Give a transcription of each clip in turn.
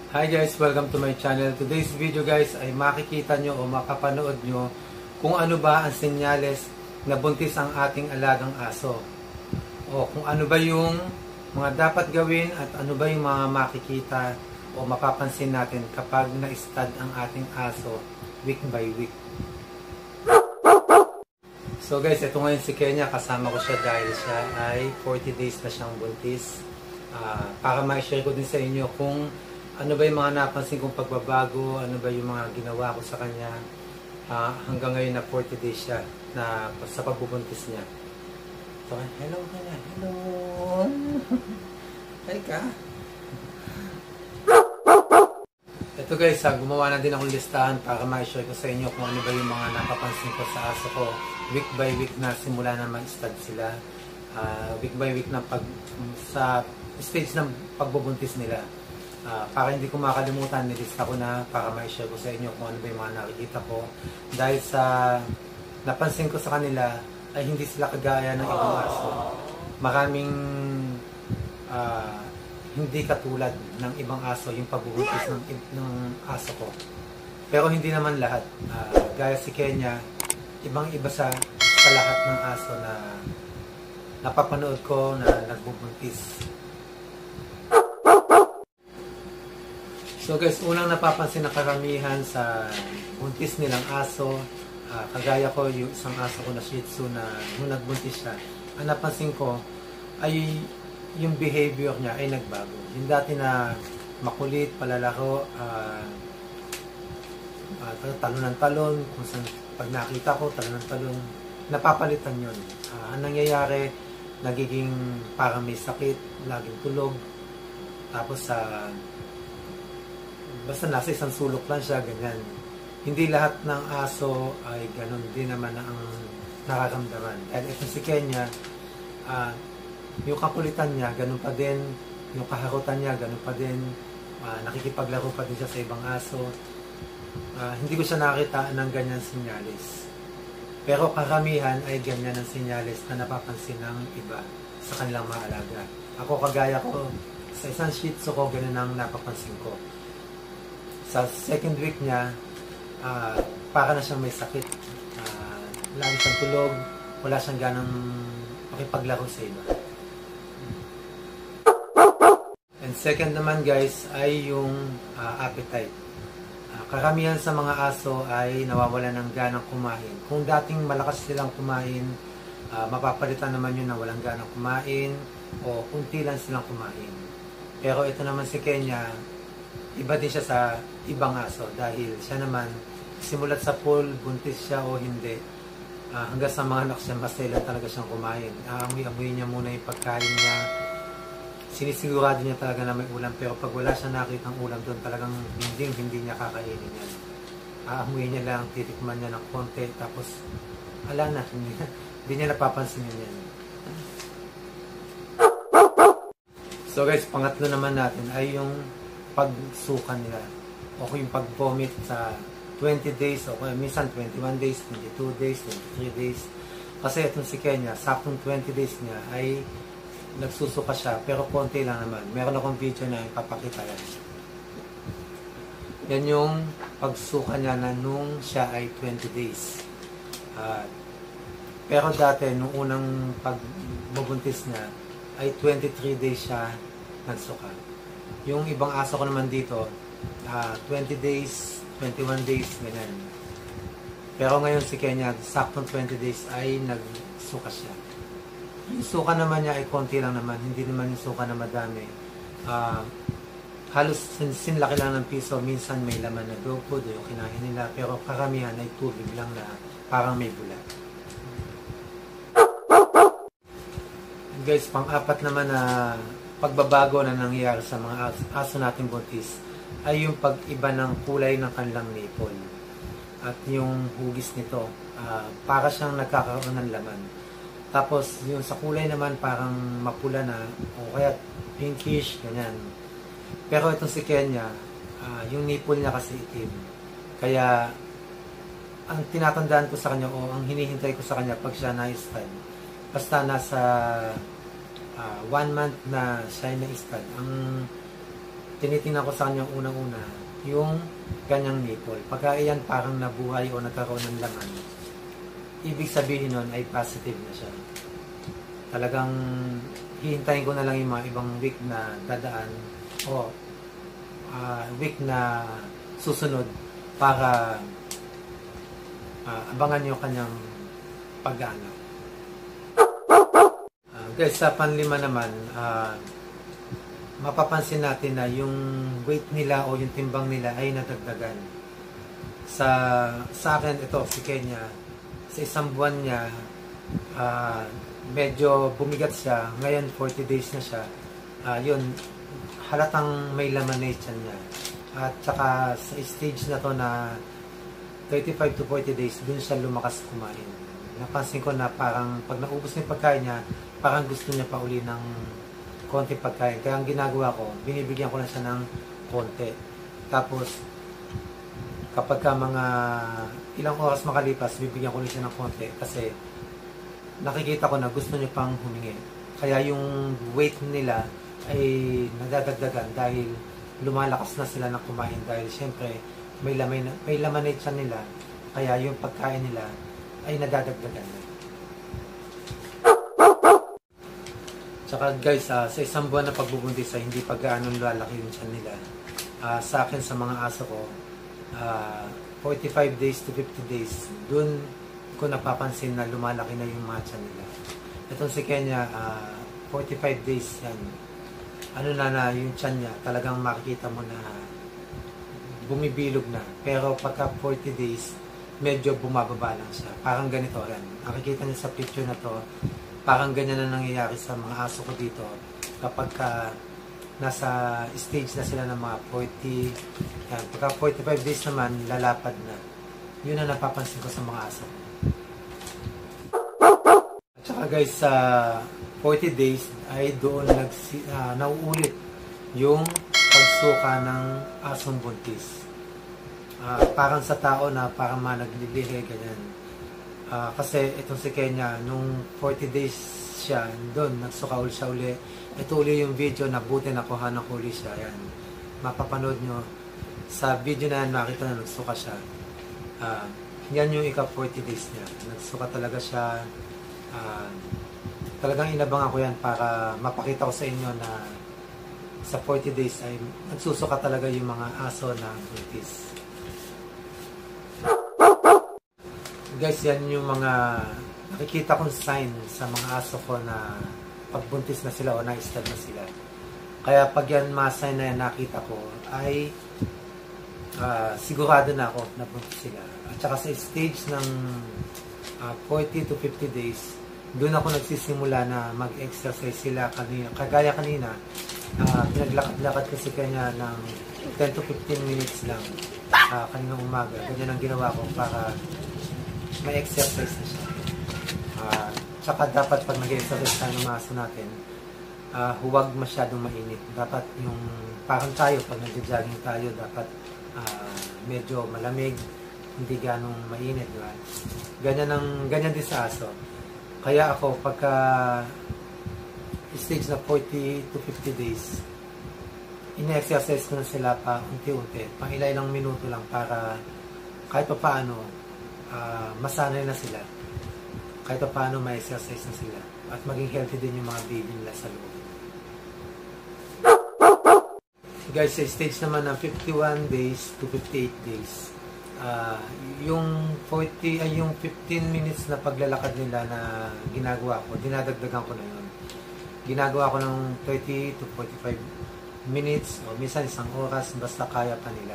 Hi guys, welcome to my channel. Today's video guys ay makikita nyo o makapanood nyo kung ano ba ang senyales na buntis ang ating alagang aso. O kung ano ba yung mga dapat gawin at ano ba yung mga makikita o mapapansin natin kapag na-stud ang ating aso week by week. So guys, ito ngayon si Kenya, kasama ko siya dahil siya ay 40 days na siyang buntis. Para ma-share ko din sa inyo kung ano ba yung mga napansin kong pagbabago, ano ba yung mga ginawa ko sa kanya hanggang ngayon na 40 days siya na sa pagbubuntis niya. So, hello Kenya, hello! Hi ka! Ito guys, gumawa na din akong listahan para ma-share ko sa inyo kung ano ba yung mga napapansin ko sa aso ko week by week na simula na mag-stud sila. Week by week na sa stage ng pagbubuntis nila. Para hindi ko makalimutan, nilista ko na para ma-share ko sa inyo kung ano ba yung mga nakikita ko. Dahil sa napansin ko sa kanila ay hindi sila kagaya ng ibang aso. Maraming hindi katulad ng ibang aso yung pagbubuntis ng aso ko. Pero hindi naman lahat. Gaya si Kenya, ibang-iba sa lahat ng aso na napapanood ko na nagbubuntis. So guys, unang napapansin na karamihan sa buntis nilang aso, kagaya ko yung isang aso ko na Shih Tzu na nung nagbuntis siya, ang napansin ko ay yung behavior niya ay nagbago. Yung dati na makulit, palalaro, talon ng talon, kung saan pag nakita ko, talon ng talon, napapalitan yun. Ang nangyayari, nagiging parang may sakit, laging tulog, tapos basta nasa isang sulok lang siya, ganyan. Hindi lahat ng aso ay ganun din naman ang nararamdaman. Dahil ito si Kenya, yung kakulitan niya, ganun pa din. Yung kaharutan niya, ganun pa din. Nakikipaglaro pa din siya sa ibang aso. Hindi ko siya nakita ng ganyan sinyalis. Pero karamihan ay ganyan ang sinyalis na napapansin ng iba sa kanilang mga alaga. Ako, kagaya ko, sa isang Shih Tzu ko, ganun ang napapansin ko. Sa second week niya, para na siyang may sakit. Lagi siyang tulog, wala siyang ganang makipaglaro sa iba. And second naman guys, ay yung appetite. Karamihan sa mga aso ay nawawala ng ganang kumain. Kung dating malakas silang kumain, mapapalitan naman yun na walang ganang kumain o kunti lang silang kumain. Pero ito naman si Kenya, iba din siya sa ibang aso dahil siya naman, simulat sa pool, buntis siya o hindi, hanggang sa mga anak siya, maselan talaga siyang kumain. Amoy-amoy niya muna yung pagkain niya, sinisigurado niya talaga na may ulam, pero pag wala siya nakitang ulam doon, talagang hindi niya kakainin yan. Aamoy niya lang, titikman niya ng konti, tapos ala na, hindi niya napapansin yan. So guys, pangatlo naman natin ay yung pagsuka nila o yung pag-vomit sa 20 days o minsan 21 days, 22 days, 23 days. Kasi itong si Kenya, saktong 20 days niya ay nagsusuka siya, pero konti lang naman. Meron akong video na ipapakita yan. Yan yung pagsuka niya na nung siya ay 20 days. Pero dati, nung unang pagbubuntis niya, ay 23 days siya nagsuka. Yung ibang aso ko naman dito, 20 days, 21 days, ganyan. Pero ngayon si Kenya, saktong 20 days ay nagsuka siya. Yung suka naman niya ay konti lang naman, hindi naman yung suka na madami. Halos sinlaki lang ng piso, minsan may laman na dog food, yung kinain nila, pero karamihan ay tubig lang na parang may bula. And guys, pang-apat naman na pagbabago na nangyayari sa mga aso nating buntis ay yung pag-iba ng kulay ng kanilang nipple at yung hugis nito, para siyang nagkakaroon ng laman. Tapos yung sa kulay naman parang mapula na o kaya pinkish, ganyan. Pero itong si Kenya, yung nipple niya kasi itim, kaya ang tinatandaan ko sa kanya o ang hinihintay ko sa kanya pag siya na-stud, basta nasa 1 month na siya na-stud, ang tinitingnan ko sa kanya unang-una, yung kanyang nipple. Pagka iyan parang nabuhay o nagkaroon ng laman, ibig sabihin nun ay positive na siya. Talagang hihintayin ko na lang yung mga ibang week na dadaan o week na susunod para abangan yung kanyang pag-anak. Guys, sa panlima naman, mapapansin natin na yung weight nila o yung timbang nila ay nadagdagan. Sa akin, ito, si Kenya, sa isang buwan niya, medyo bumigat siya. Ngayon, 40 days na siya. Yun, halatang may laman na tiyan niya. At saka sa stage na to na 35 to 40 days, dun siya lumakas kumain. Napansin ko na parang pag naubos na yung pagkain niya, parang gusto niya pa uli ng konti pagkain. Kaya ang ginagawa ko, binibigyan ko na siya ng konti. Tapos, kapag ka mga ilang oras makalipas, bibigyan ko ulit siya ng konti. Kasi nakikita ko na gusto niya pang humingi. Kaya yung weight nila ay nadadagdagan dahil lumalakas na sila na kumain. Dahil syempre, may laman na tiyan nila. Kaya yung pagkain nila ay nadadagdagan na. Tsaka guys, sa isang buwan na pagbubuntis ay hindi pa gaano lalaki yung tiyan nila. Sa akin, sa mga aso ko, 45 days to 50 days, dun ko napapansin na lumalaki na yung mga tiyan nila. Itong si Kenya, 45 days yan. Ano na yung tiyan niya, talagang makikita mo na bumibilog na. Pero pagka 40 days, medyo bumababa lang siya. Parang ganito yan. Nakikita niyo sa picture na to, parang ganyan na nangyayari sa mga aso ko dito. Kapag nasa stage na sila ng mga 40, yan. Pagka 45 days naman, lalapad na. Yun ang napapansin ko sa mga aso. At saka guys, sa 40 days ay doon nauulit yung pagsuka ng asong buntis. Parang sa tao na parang naglilihi, ganyan. Kasi itong si Kenya, nung 40 days siya, doon, nagsuka ulit siya uli. Ito uli yung video na buti nakuha ng huli siya. Yan. Mapapanood nyo. Sa video na yan, makita na nagsuka siya. Yan yung ika-40 days niya. Nagsuka talaga siya. Talagang inabangan ko yan para mapakita ko sa inyo na sa 40 days ay nagsusuka talaga yung mga aso na buntis. Guys, yan yung mga nakikita kong sign sa mga aso ko na pagbuntis na sila o na-stud na sila. Kaya pag yan mga sign na yan nakita ko ay sigurado na ako na buntis sila. At saka sa stage ng 40 to 50 days, doon ako nagsisimula na mag-exercise sila kanina. Kagaya kanina, pinaglakad-lakad kasi kanya ng 10 to 15 minutes lang kaninang umaga. Ganyan ang ginawa ko para may exercise na siya. Tsaka dapat pag nag-exercise tayo ng mga aso natin, huwag masyadong mainit. Dapat yung parang tayo, pag nag-jogging tayo, dapat medyo malamig, hindi ganong mainit. Diba? Ganyan din sa aso. Kaya ako, pagka stage na 40 to 50 days, ina-exercise ko na sila pa unti-unti, pang ilang minuto lang para kahit pa paano, masanay na sila. Kahit pa paano ma-exercise na sila. At maging healthy din yung mga baby nila sa loob. Guys, sa stage naman ng 51 days to 58 days, yung 15 minutes na paglalakad nila na ginagawa ko, dinadagdagan ko na yun. Ginagawa ko ng 30 to 45 minutes o minsan isang oras, basta kaya pa nila.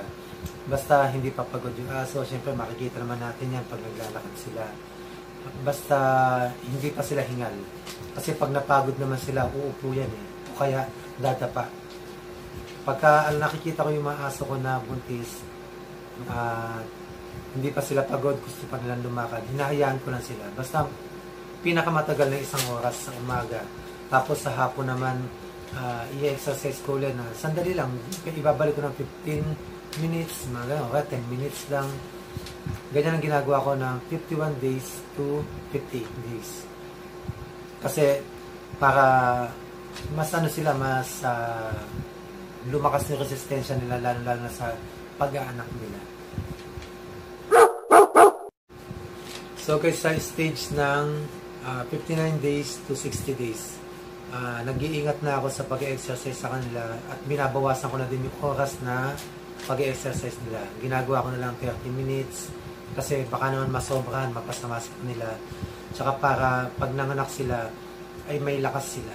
Basta hindi pa pagod yung aso, syempre makikita naman natin yan pag naglalakad sila. Basta hindi pa sila hingal. Kasi pag napagod naman sila, uupo yan eh. O kaya dadapa. Pagka nakikita ko yung mga aso ko na buntis, hindi pa sila pagod, gusto pa nilang lumakad, hinahayaan ko lang sila. Basta pinakamatagal na isang oras sa umaga. Tapos sa hapon naman, i-exercise ko ulit na sandali lang, ibabalik ko ng 15 minutes, mga gano'n, 10 minutes lang. Ganyan ang ginagawa ko ng 51 days to 58 days. Kasi para mas ano sila, lumakas yung resistensya nila, lalo na sa pag-aanak nila. So guys, sa stage ng 59 days to 60 days, nag-iingat na ako sa pag-exercise sa kanila at binabawasan ko na din yung oras na pag-exercise nila. Ginagawa ko na lang 30 minutes kasi baka naman masobrahan, mapasama sa kanila. Tsaka para pag nanganak sila, ay may lakas sila.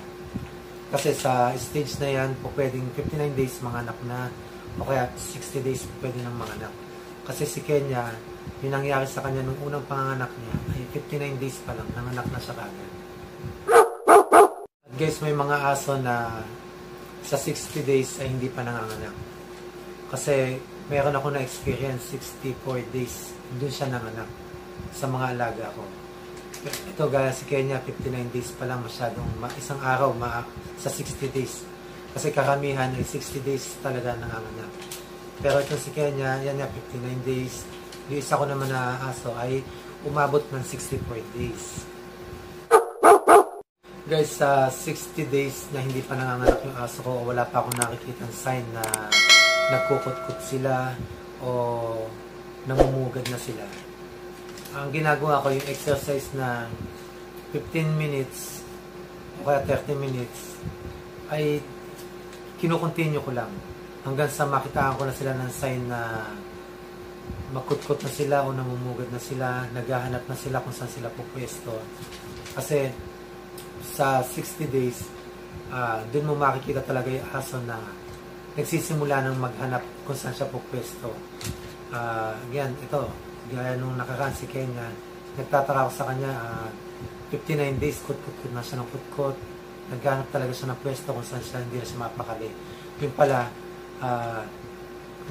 Kasi sa stage na yan, po pwedeng 59 days manganak na, o kaya 60 days pwede nang manganak. Kasi si Kenya, yung nangyari sa kanya nung unang panganak niya, ay 59 days pa lang, nanganak na siya kagad. At guys, may mga aso na sa 60 days ay hindi pa nanganganak. Kasi meron ako na experience, 64 days, doon siya nanganak sa mga alaga ko. Ito gaya si Kenya, 59 days pa lang, masyadong isang araw sa 60 days. Kasi karamihan ay 60 days talaga nanganganak. Pero ito si Kenya, yan nga 59 days. Yung isa ko naman na aso ay umabot ng 64 days. Guys, sa 60 days na hindi pa nanganganak yung aso ko, wala pa akong nakikita ng sign na nagkukot-kot sila o namumugad na sila. Ang ginagawa ko yung exercise na 15 minutes o kaya 30 minutes ay kinukontinue ko lang hanggang sa makitaan ko na sila ng sign na magkutkot na sila o namumugad na sila, naghahanap na sila kung saan sila pupwesto. Kasi sa 60 days, dun mo makikita talaga yung aso na nagsisimula ng maghanap kung saan siya pupwesto. Again, ito, gaya nung nakaraan si Kenya, nagtataka ko sa kanya, 59 days, kutkot na siya ng kutkot, naghanap talaga siya ng pwesto kung saan siya, hindi na siya mapakali. Yung pala,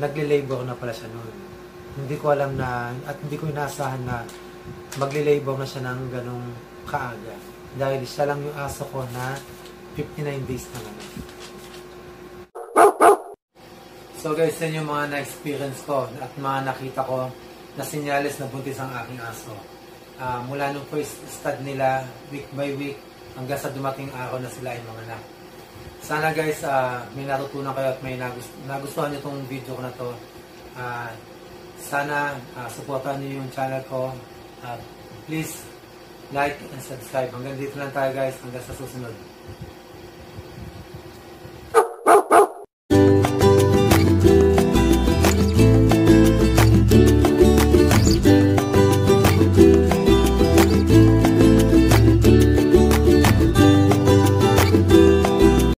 nagle-labor na pala siya noon. Hindi ko alam na, at hindi ko inaasahan na magle-labor na siya ng ganong kaaga. Dahil siya lang yung aso ko na 59 days na naman. So guys, yan yung mga na-experience ko at mga nakita ko na sinyales na buntis ang aking aso. Mula nung first stud nila, week by week, hanggang sa dumating araw na sila ay manganak. Sana guys, may natutunan kayo at may nagustuhan nyo itong video ko na to. Sana supportan nyo yung channel ko. Please like and subscribe. Hanggang dito lang tayo guys. Hanggang sa susunod.